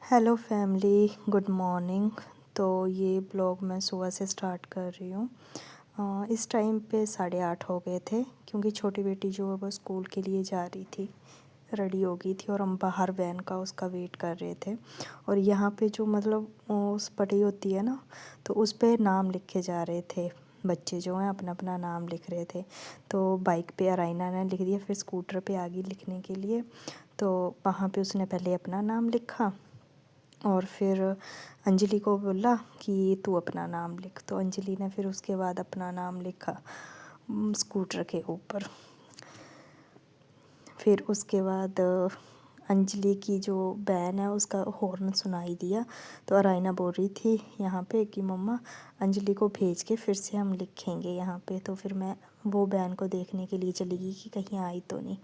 Hello family, good morning. तो ये blog मैं सुबह से स्टार्ट कर रही हूँ। इस टाइम पे 8:30 हो गए थे क्योंकि छोटी बेटी जो है वो स्कूल के लिए जा रही थी, रेडी हो गई थी और हम बाहर वैन का उसका वेट कर रहे थे। और यहाँ पे जो मतलब उस पटरी होती है ना, तो उस पे नाम लिखे जा रहे थे। बच्चे जो हैं अपना अपना नाम लिख रहे थे। तो बाइक पे अराइना ने लिख दिया, फिर स्कूटर पे आ गई लिखने के लिए। तो वहाँ पे उसने पहले अपना नाम लिखा और फिर अंजलि को बोला कि तू अपना नाम लिख। तो अंजलि ने फिर उसके बाद अपना नाम लिखा स्कूटर के ऊपर। फिर उसके बाद अंजलि की जो बहन है उसका हॉर्न सुनाई दिया। तो अराइना बोल रही थी यहाँ पे कि मम्मा अंजलि को भेज के फिर से हम लिखेंगे यहाँ पे। तो फिर मैं वो बहन को देखने के लिए चली गई कि कहीं आई तो नहीं।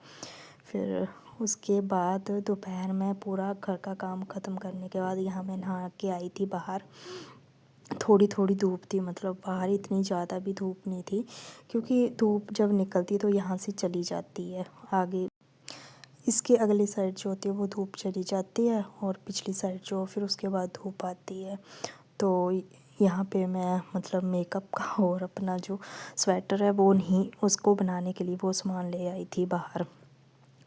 फिर उसके बाद दोपहर में पूरा घर का काम ख़त्म करने के बाद यहाँ मैं नहा के आई थी बाहर। थोड़ी थोड़ी धूप थी, मतलब बाहर इतनी ज़्यादा भी धूप नहीं थी क्योंकि धूप जब निकलती है तो यहाँ से चली जाती है आगे। इसके अगली साइड जो होती है वो धूप चली जाती है और पिछली साइड जो फिर उसके बाद धूप आती है। तो यहाँ पे मैं मतलब मेकअप का और अपना जो स्वेटर है वो नहीं, उसको बनाने के लिए वो सामान ले आई थी बाहर।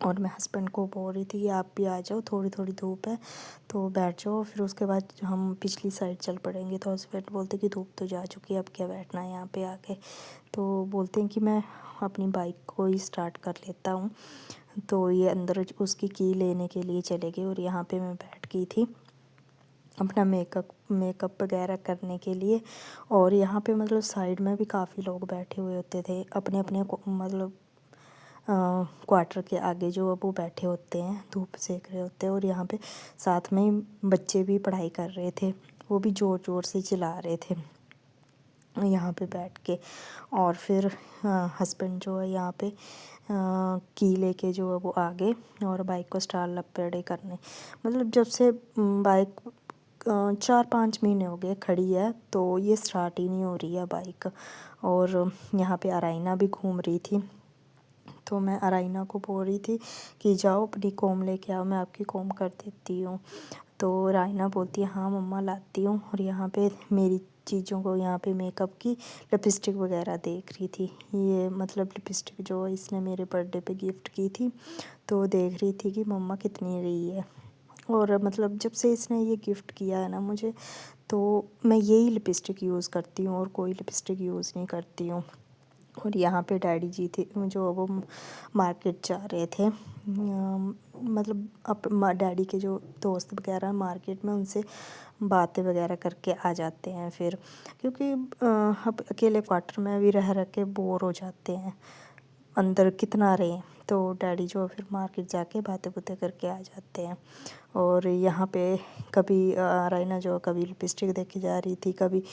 और मैं हस्बैंड को बोल रही थी कि आप भी आ जाओ, थोड़ी थोड़ी धूप है तो बैठ जाओ, फिर उसके बाद हम पिछली साइड चल पड़ेंगे। तो हस्बैंड बोलते कि धूप तो जा चुकी है, अब क्या बैठना है यहाँ पे आके। तो बोलते हैं कि मैं अपनी बाइक को ही स्टार्ट कर लेता हूँ। तो ये अंदर उसकी की लेने के लिए चले गए और यहाँ पे मैं बैठ गई थी अपना मेकअप वगैरह करने के लिए। और यहाँ पे मतलब साइड में भी काफ़ी लोग बैठे हुए होते थे अपने अपने मतलब क्वार्टर के आगे जो अब वो बैठे होते हैं, धूप सेक रहे होते हैं। और यहाँ पे साथ में ही बच्चे भी पढ़ाई कर रहे थे, वो भी ज़ोर ज़ोर से चिल्ला रहे थे यहाँ पे बैठ के। और फिर हस्बैंड जो है यहाँ पे की लेके जो है वो आगे और बाइक को स्टार लपेड़े करने, मतलब जब से बाइक 4-5 महीने हो गए खड़ी है तो ये स्टार्ट ही नहीं हो रही है बाइक। और यहाँ पे अराइना भी घूम रही थी। तो मैं अराइना को बोल रही थी कि जाओ अपनी कोम लेके आओ, मैं आपकी कोम कर देती हूँ। तो राइना बोलती है हाँ मम्मा लाती हूँ। और यहाँ पे मेरी चीज़ों को, यहाँ पे मेकअप की लिपस्टिक वगैरह देख रही थी। ये मतलब लिपस्टिक जो इसने मेरे बर्थडे पे गिफ्ट की थी, तो देख रही थी कि मम्मा कितनी रही है। और मतलब जब से इसने ये गिफ्ट किया है ना मुझे, तो मैं यही लिपस्टिक यूज़ करती हूँ और कोई लिपस्टिक यूज़ नहीं करती हूँ। और यहाँ पे डैडी जी थे जो वो मार्केट जा रहे थे। मतलब अब डैडी के जो दोस्त वगैरह मार्केट में, उनसे बातें वगैरह करके आ जाते हैं फिर, क्योंकि अब अकेले क्वार्टर में भी रह रह के बोर हो जाते हैं, अंदर कितना रहे। तो डैडी जो फिर मार्केट जाके बातें बुतें करके आ जाते हैं। और यहाँ पे कभी राइना जो कभी लिपस्टिक देखे जा रही थी, कभी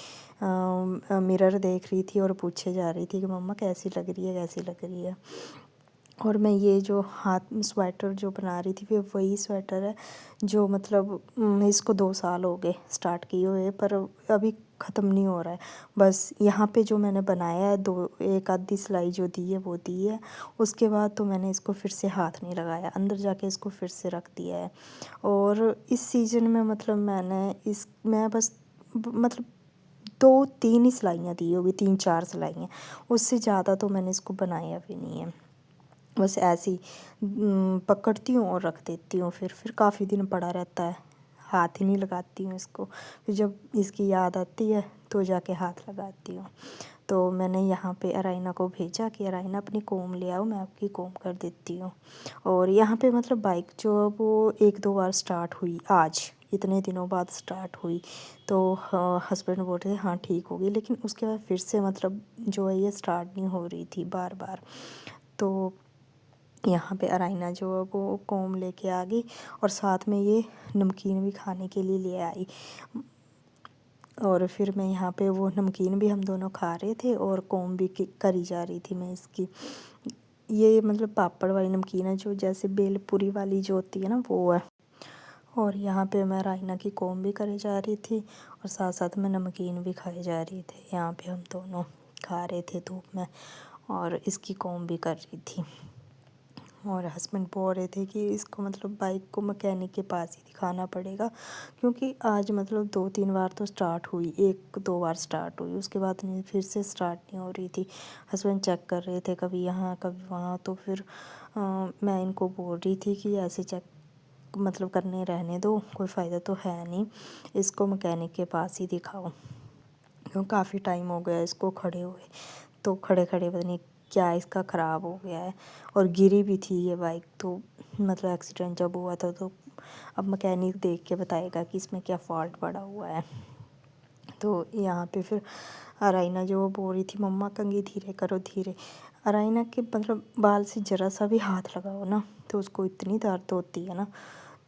मिरर देख रही थी और पूछे जा रही थी कि मम्मा कैसी लग रही है, कैसी लग रही है। और मैं ये जो हाथ में स्वेटर जो बना रही थी, फिर वही स्वेटर है जो मतलब इसको 2 साल हो गए स्टार्ट किए हुए, पर अभी ख़त्म नहीं हो रहा है। बस यहाँ पे जो मैंने बनाया है, एक आधी सिलाई जो दी है वो दी है। उसके बाद तो मैंने इसको फिर से हाथ नहीं लगाया, अंदर जाके इसको फिर से रख दिया है। और इस सीज़न में मतलब मैं बस मतलब 2-3 ही सिलाइयाँ दी होगी, 3-4 सिलाइयाँ, उससे ज़्यादा तो मैंने इसको बनाया भी नहीं है। बस ऐसे ही पकड़ती हूँ और रख देती हूँ, फिर काफ़ी दिन पड़ा रहता है, हाथ ही नहीं लगाती हूँ इसको। फिर जब इसकी याद आती है तो जाके हाथ लगाती हूँ। तो मैंने यहाँ पे अराइना को भेजा कि अराइना अपनी कोम ले आओ, मैं आपकी कोम कर देती हूँ। और यहाँ पे मतलब बाइक जो है वो 1-2 बार स्टार्ट हुई, आज इतने दिनों बाद स्टार्ट हुई। तो हस्बैंड बोल रहे थे हाँ ठीक होगी, लेकिन उसके बाद फिर से मतलब जो है ये स्टार्ट नहीं हो रही थी बार बार। तो यहाँ पे अराइना जो है वो कोम लेके आ गई और साथ में ये नमकीन भी खाने के लिए ले आई। और फिर मैं यहाँ पे वो नमकीन भी हम दोनों खा रहे थे और कोम भी करी जा रही थी मैं इसकी। ये मतलब पापड़ वाली नमकीन है, जो जैसे बेलपूरी वाली जो होती है ना, वो है। और यहाँ पे मैं राइना की कोम भी करे जा रही थी और साथ साथ में नमकीन भी खाए जा रही थी। यहाँ पे हम दोनों खा रहे थे धूप में और इसकी कोम भी कर रही थी। और हस्बैंड बोल रहे थे कि इसको मतलब बाइक को मैकेनिक के पास ही दिखाना पड़ेगा, क्योंकि आज मतलब 2-3 बार तो स्टार्ट हुई, 1-2 बार स्टार्ट हुई, उसके बाद नहीं, फिर से स्टार्ट नहीं हो रही थी। हस्बैंड चेक कर रहे थे कभी यहाँ कभी वहाँ, तो फिर मैं इनको बोल रही थी कि ऐसे चेक मतलब करने रहने दो, कोई फ़ायदा तो है नहीं, इसको मैकेनिक के पास ही दिखाओ। क्यों काफ़ी टाइम हो गया इसको खड़े हुए, तो खड़े खड़े पता नहीं क्या इसका ख़राब हो गया है, और गिरी भी थी ये बाइक, तो मतलब एक्सीडेंट जब हुआ था, तो अब मैकेनिक देख के बताएगा कि इसमें क्या फ़ॉल्ट पड़ा हुआ है। तो यहाँ पे फिर अराइना जो बोल रही थी मम्मा कंघी धीरे करो धीरे, अराइना के मतलब बाल से ज़रा सा भी हाथ लगाओ ना तो उसको इतनी दर्द होती है ना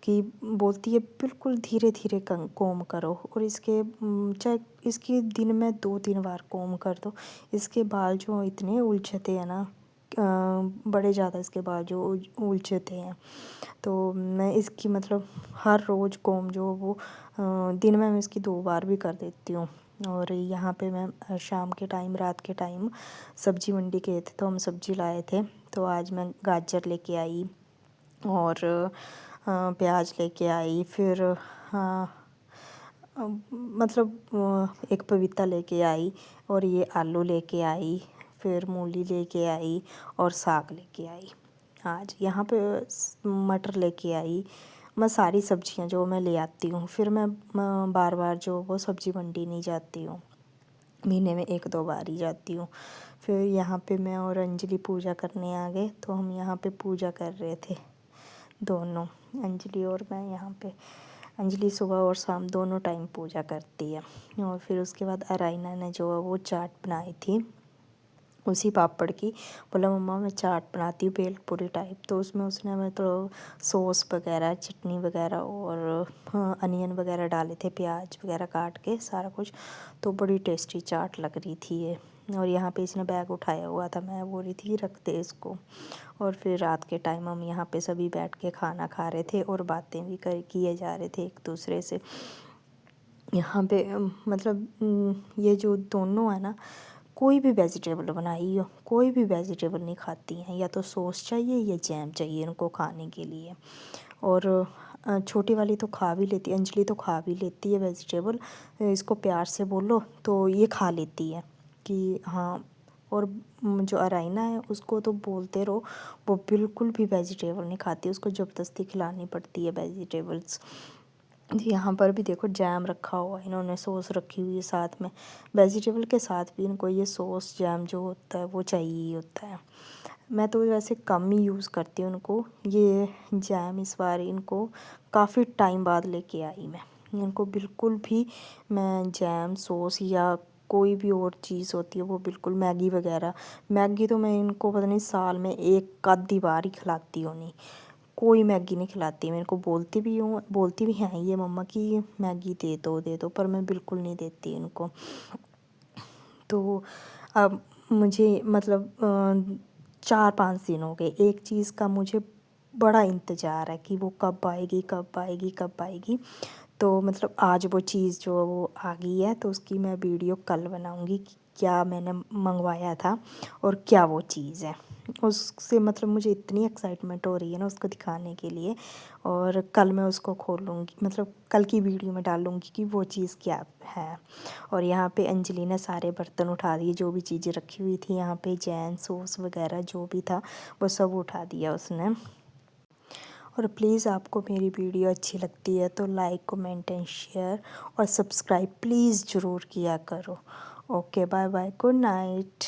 कि बोलती है बिल्कुल धीरे धीरे कोम करो, और इसके चाहे इसकी दिन में 2-3 बार कोम कर दो, इसके बाल जो इतने उलझते हैं ना, बड़े ज़्यादा इसके बाल जो उलझते हैं। तो मैं इसकी मतलब हर रोज़ कोम जो वो दिन में मैं इसकी 2 बार भी कर देती हूँ। और यहाँ पे मैं शाम के टाइम रात के टाइम सब्ज़ी मंडी गए थे, तो हम सब्ज़ी लाए थे, तो आज मैं गाजर लेके आई और प्याज लेके आई, फिर मतलब एक पपीता लेके आई, और ये आलू लेके आई, फिर मूली लेके आई, और साग लेके आई। आज यहाँ पे मटर लेके आई। मैं सारी सब्जियाँ जो मैं ले आती हूँ, फिर मैं बार बार जो वो सब्ज़ी मंडी नहीं जाती हूँ, महीने में 1-2 बार ही जाती हूँ। फिर यहाँ पे मैं और अंजलि पूजा करने आ गए, तो हम यहाँ पे पूजा कर रहे थे दोनों, अंजलि और मैं। यहाँ पे अंजलि सुबह और शाम दोनों टाइम पूजा करती है। और फिर उसके बाद अराइना ने जो वो चाट बनाई थी उसी पापड़ की, बोला मम्मा मैं चाट बनाती हूँ भेलपूरी टाइप, तो उसमें उसने मतलब सॉस वगैरह चटनी वगैरह और अनियन वगैरह डाले थे, प्याज वगैरह काट के सारा कुछ, तो बड़ी टेस्टी चाट लग रही थी ये। और यहाँ पे इसने बैग उठाया हुआ था, मैं बोल रही थी रख दे इसको। और फिर रात के टाइम हम यहाँ पे सभी बैठ के खाना खा रहे थे और बातें भी किए जा रहे थे एक दूसरे से। यहाँ पे मतलब ये जो दोनों है ना, कोई भी वेजिटेबल बनाई हो, कोई भी वेजिटेबल नहीं खाती हैं, या तो सॉस चाहिए या जैम चाहिए इनको खाने के लिए। और छोटी वाली तो खा भी लेती है, अंजलि तो खा भी लेती है वेजिटेबल, इसको प्यार से बोलो तो ये खा लेती है कि हाँ। और जो अराइना है उसको तो बोलते रहो, वो बिल्कुल भी वेजिटेबल नहीं खाती, उसको ज़बरदस्ती खिलानी पड़ती है वेजिटेबल्स। यहाँ पर भी देखो जैम रखा हुआ है, इन्होंने सॉस रखी हुई है साथ में, वेजिटेबल के साथ भी इनको ये सॉस जैम जो होता है वो चाहिए ही होता है। मैं तो वैसे कम ही यूज़ करती हूँ उनको, ये जैम इस बार इनको काफ़ी टाइम बाद लेके आई मैं, इनको बिल्कुल भी मैं जैम सॉस या कोई भी और चीज़ होती है वो बिल्कुल, मैगी वगैरह, मैगी तो मैं इनको पता नहीं साल में 1-आधी बार ही खिलाती हूँ, नहीं कोई मैगी नहीं खिलाती। मेरे को बोलती भी हैं ये मम्मा कि मैगी दे दो, पर मैं बिल्कुल नहीं देती इनको। तो अब मुझे मतलब 4-5 दिन हो गए, एक चीज़ का मुझे बड़ा इंतज़ार है कि वो कब आएगी कब आएगी कब आएगी। तो मतलब आज वो चीज़ जो वो आ गई है, तो उसकी मैं वीडियो कल बनाऊंगी कि क्या मैंने मंगवाया था और क्या वो चीज़ है। उससे मतलब मुझे इतनी एक्साइटमेंट हो रही है ना उसको दिखाने के लिए, और कल मैं उसको खोलूँगी, मतलब कल की वीडियो में डालूँगी कि वो चीज़ क्या है। और यहाँ पे अंजलि ने सारे बर्तन उठा दिए, जो भी चीज़ें रखी हुई थी यहाँ पे, जैन सॉस वगैरह जो भी था वो सब उठा दिया उसने। और प्लीज़ आपको मेरी वीडियो अच्छी लगती है तो लाइक कमेंट एंड शेयर और सब्सक्राइब प्लीज़ ज़रूर किया करो। Okay bye bye, good night.